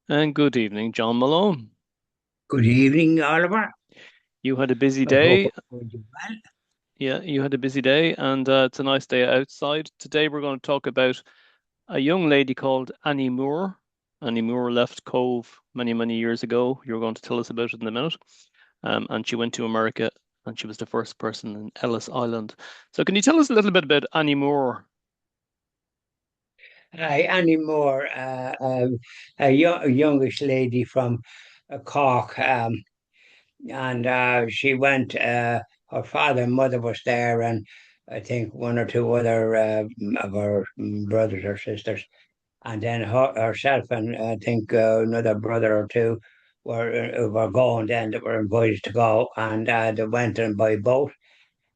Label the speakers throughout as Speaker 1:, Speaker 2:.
Speaker 1: And good evening, John Malone.
Speaker 2: Good evening, Oliver.
Speaker 1: You had a busy
Speaker 2: I hope
Speaker 1: day.
Speaker 2: I find you well.
Speaker 1: Yeah, you had a busy day, and it's a nice day outside. Today, we're going to talk about a young lady called Annie Moore. Annie Moore left Cobh many, many years ago. You're going to tell us about it in a minute. And she went to America, and she was the first person in Ellis Island. So, can you tell us a little bit about Annie Moore?
Speaker 2: Hi, Annie Moore, a youngish lady from Cork, and she went. Her father and mother was there, and I think one or two other of her brothers or sisters, and then herself and I think another brother or two were going. Then that were invited to go, and they went in by boat.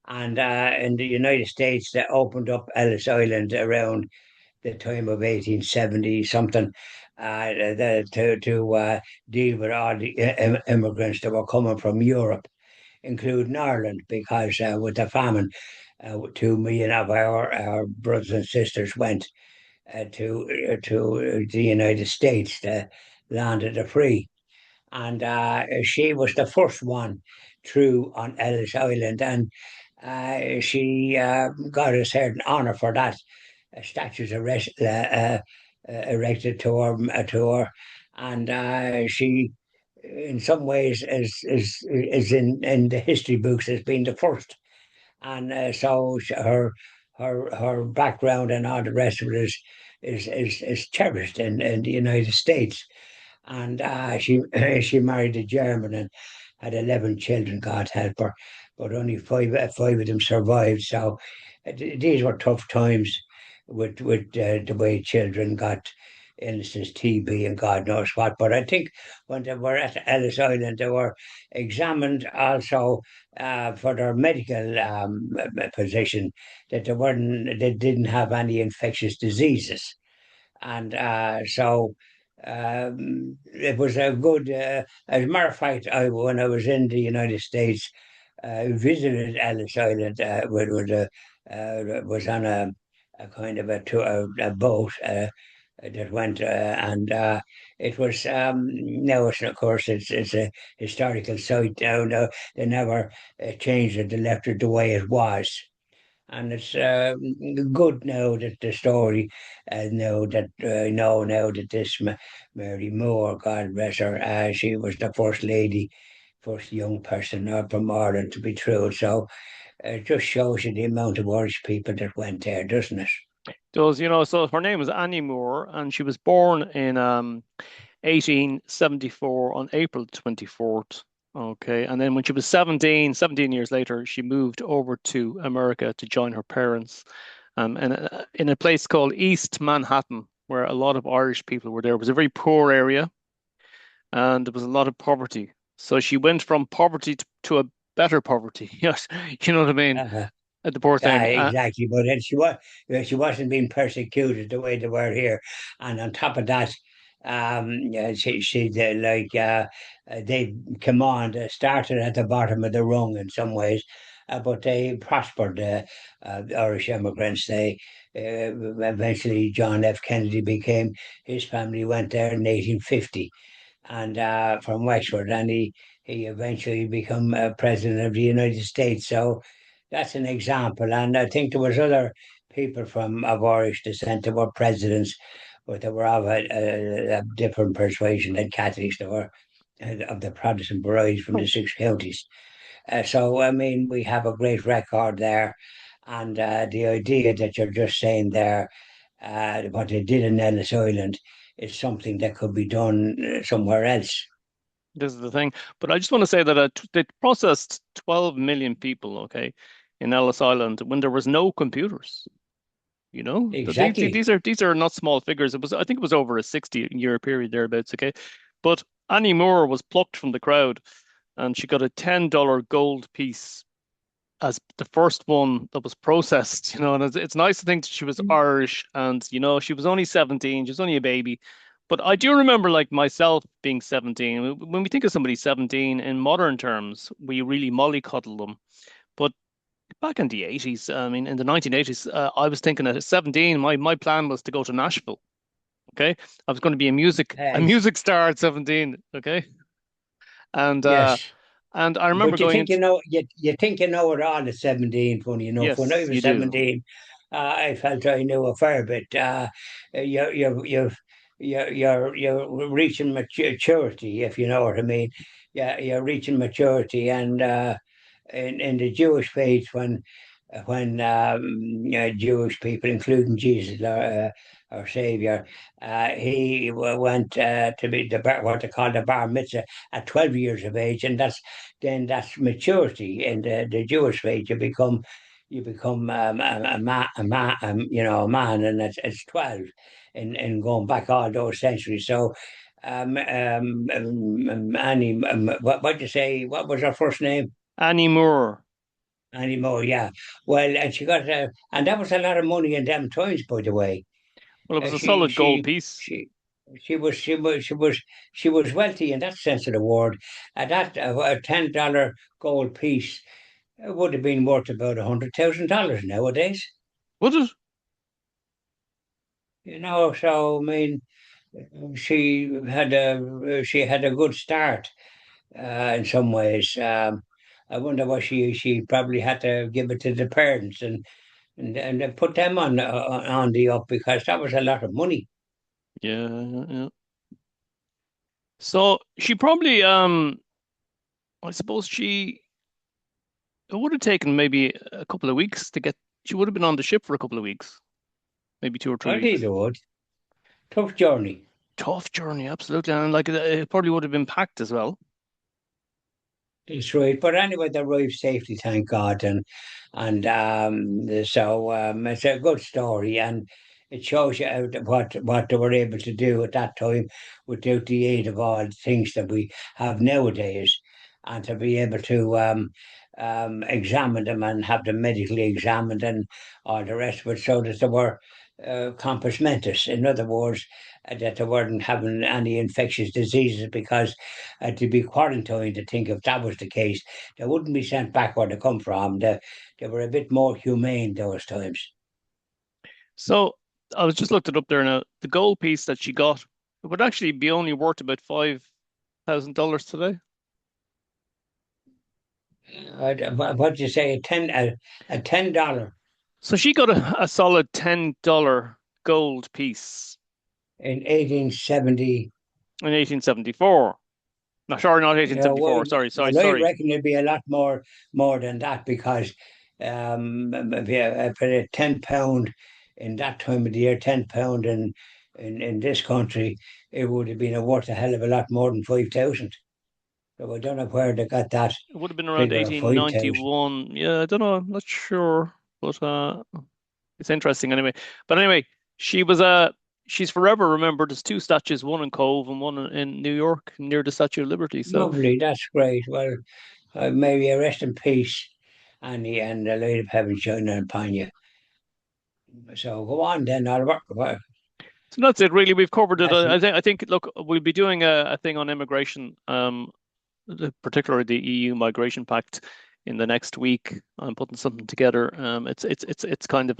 Speaker 2: And in the United States, they opened up Ellis Island around the time of 1870 something, to deal with all the immigrants that were coming from Europe, including Ireland, because with the famine, 2 million of our brothers and sisters went to the United States, the land of the free. And she was the first one through on Ellis Island, and she got a certain honour for that. Statues erected to her, and she, in some ways, is in the history books as being the first. And her background and all the rest of it is cherished in the United States. And she she married a German and had 11 children. God help her, but only five of them survived. So these were tough times with the way children got illnesses, TB, and God knows what. But I think when they were at Ellis Island, they were examined also for their medical position, that they didn't have any infectious diseases. And it was a good. As a matter of fact, when I was in the United States, I visited Ellis Island with was on a kind of a boat that went, and it was now it's, of course it's a historical site now. No, they never changed it. They left it the way it was. And it's good now that the story, know that I know now that Mary Moore, God bless her, she was the first lady, first young person from Ireland to be through. So it just shows you the amount of Irish people that went there, doesn't it?
Speaker 1: Does, so her name was Annie Moore, and she was born in 1874 on April 24th. Okay. And then when she was 17 years later, she moved over to America to join her parents in a place called East Manhattan, where a lot of Irish people were there. It was a very poor area and there was a lot of poverty. So she went from poverty to a better poverty. Yes. You know what I mean?
Speaker 2: Uh,
Speaker 1: The poor thing.
Speaker 2: exactly. But then she wasn't being persecuted the way they were here. And on top of that, yeah, she they come on, they started at the bottom of the rung in some ways, but they prospered. The Irish immigrants. They eventually John F. Kennedy became. His family went there in 1850, and from Wexford, and he eventually became president of the United States. So that's an example. And I think there was other people from of Irish descent that were presidents, but they were of a different persuasion than Catholics. They were of the Protestant variety from the six counties. So I mean, we have a great record there, and the idea that you're just saying there, what they did in Ellis Island, is something that could be done somewhere else.
Speaker 1: This is the thing. But I just want to say that they processed 12 million people, okay, in Ellis Island when there was no computers.
Speaker 2: Exactly.
Speaker 1: These are not small figures. I think it was over a 60-year period thereabouts, okay. But Annie Moore was plucked from the crowd, and she got a $10 gold piece as the first one that was processed. And it's nice to think that she was Irish, and she was only 17. She was only a baby. But I do remember, like myself, being 17. When we think of somebody 17 in modern terms, we really mollycoddle them. But back in the 80s, I mean, in the 1980s, I was thinking at 17, my plan was to go to Nashville. Okay, I was going to be a
Speaker 2: It's,
Speaker 1: music star at 17. Okay, and
Speaker 2: yes.
Speaker 1: I remember
Speaker 2: But you
Speaker 1: going
Speaker 2: think
Speaker 1: into
Speaker 2: you think you know it all at 17, funny enough. When I
Speaker 1: yes,
Speaker 2: was
Speaker 1: you do.
Speaker 2: 17, I felt I knew a fair bit. You you're reaching maturity, if you know what I mean. Yeah, you're reaching maturity, and in the Jewish faith, when Jewish people, including Jesus, our Savior, went to be what they call the bar mitzvah at 12 years of age, and that's maturity in the Jewish faith. You become a man, and it's 12, and going back all those centuries. So. Annie, what you say? What was her first name?
Speaker 1: Annie Moore.
Speaker 2: Anymore, yeah. Well, and and that was a lot of money in them times, by the way.
Speaker 1: Well, it
Speaker 2: Uh,
Speaker 1: was a
Speaker 2: she,
Speaker 1: solid gold
Speaker 2: she,
Speaker 1: piece.
Speaker 2: she, she was wealthy in that sense of the word. That a $10 gold piece would have been worth about $100,000 nowadays.
Speaker 1: Would it?
Speaker 2: So I mean, she had a good start in some ways. I wonder what she probably had to give it to the parents and they put them on the up because that was a lot of money.
Speaker 1: Yeah, yeah, yeah. So she probably I suppose it would have taken maybe a couple of weeks to get. She would have been on the ship for a couple of weeks, maybe 2 or 3
Speaker 2: I did
Speaker 1: weeks.
Speaker 2: the would. Tough journey.
Speaker 1: Tough journey, absolutely, and like it probably would have been packed as well.
Speaker 2: That's right. But anyway, they arrived safely, thank God, and so it's a good story, and it shows you what they were able to do at that time without the aid of all the things that we have nowadays, and to be able to examine them and have them medically examined and all the rest of it, so that they were compos mentis. In other words, that they weren't having any infectious diseases because to be quarantined. To think if that was the case, they wouldn't be sent back where they come from. They were a bit more humane those times.
Speaker 1: So I was just looked it up there now. The gold piece that she got it would actually be only worth about $5,000 today.
Speaker 2: What do you say? A $10
Speaker 1: So she got a solid $10 gold piece
Speaker 2: in 1870.
Speaker 1: in 1874. No, sorry, not
Speaker 2: Yeah, well,
Speaker 1: 1874. Sorry, sorry,
Speaker 2: well, I
Speaker 1: sorry.
Speaker 2: reckon it'd be a lot more than that because if you put a £10 in that time of the year, £10 in this country, it would have been worth a hell of a lot more than 5,000. So I don't know where they got that
Speaker 1: It would have been around
Speaker 2: figure of 5,000.
Speaker 1: 1891. Yeah, I don't know. I'm not sure, but it's interesting anyway. But anyway, she was she's forever remembered. There's two statues, one in Cobh and one in New York near the Statue of Liberty. So
Speaker 2: Lovely, that's great. Well, maybe a rest in peace, Annie, and the light of heaven shining upon you. So go on then, Albert. Well,
Speaker 1: so that's it really. We've covered it.
Speaker 2: that's
Speaker 1: I think look, we'll be doing a thing on immigration, particularly the EU Migration Pact in the next week. I'm putting something together. It's kind of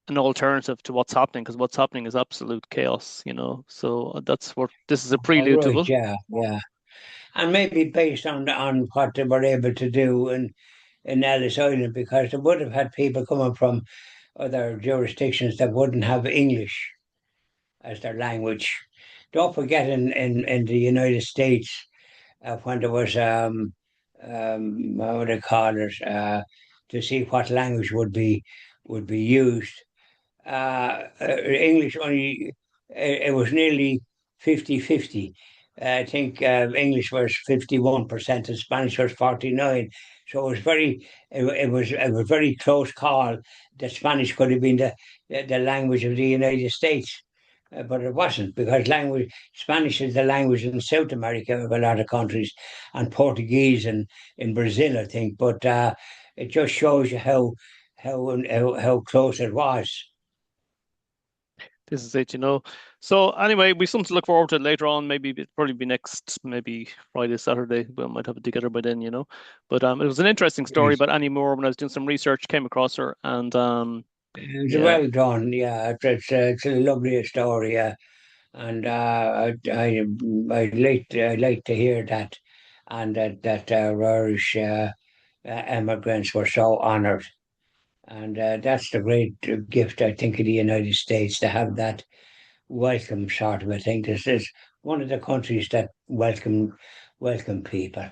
Speaker 1: an alternative to what's happening because what's happening is absolute chaos, you know. So that's what this is a
Speaker 2: all
Speaker 1: prelude to
Speaker 2: right.
Speaker 1: it.
Speaker 2: Yeah, yeah, and maybe based on what they were able to do in Ellis Island, because they would have had people coming from other jurisdictions that wouldn't have English as their language. Don't forget, in the United States, when there was what would I call it, to see what language would be used. English only, it was nearly 50-50. I think English was 51% and Spanish was 49. So it was very close call that Spanish could have been the language of the United States. But it wasn't because language Spanish is the language in South America of a lot of countries, and Portuguese in Brazil, I think. But it just shows you how close it was.
Speaker 1: This is it, you know. So anyway, we've something to look forward to later on. Maybe it'll probably be next, maybe Friday, Saturday. We might have it together by then, you know. But it was an interesting story
Speaker 2: Right.
Speaker 1: about Annie Moore when I was doing some research, came across her, and
Speaker 2: It's
Speaker 1: yeah,
Speaker 2: well done. Yeah, it's a lovely story. Yeah. and I like to hear that, and that our Irish immigrants were so honoured, and that's the great gift I think of the United States to have that welcome sort of a thing. This is one of the countries that welcome people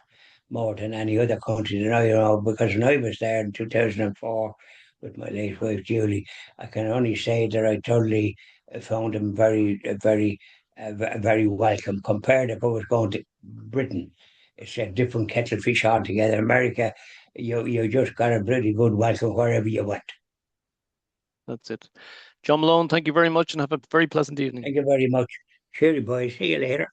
Speaker 2: more than any other country that I know. Because when I was there in 2004 with my late wife Julie, I can only say that I totally found them very welcome. Compared if I was going to Britain, it's a different kettle of fish altogether. America, you just got a pretty good welcome wherever you went.
Speaker 1: That's it. John Malone, thank you very much and have a very pleasant evening.
Speaker 2: Thank you very much. Cheery boys. See you later.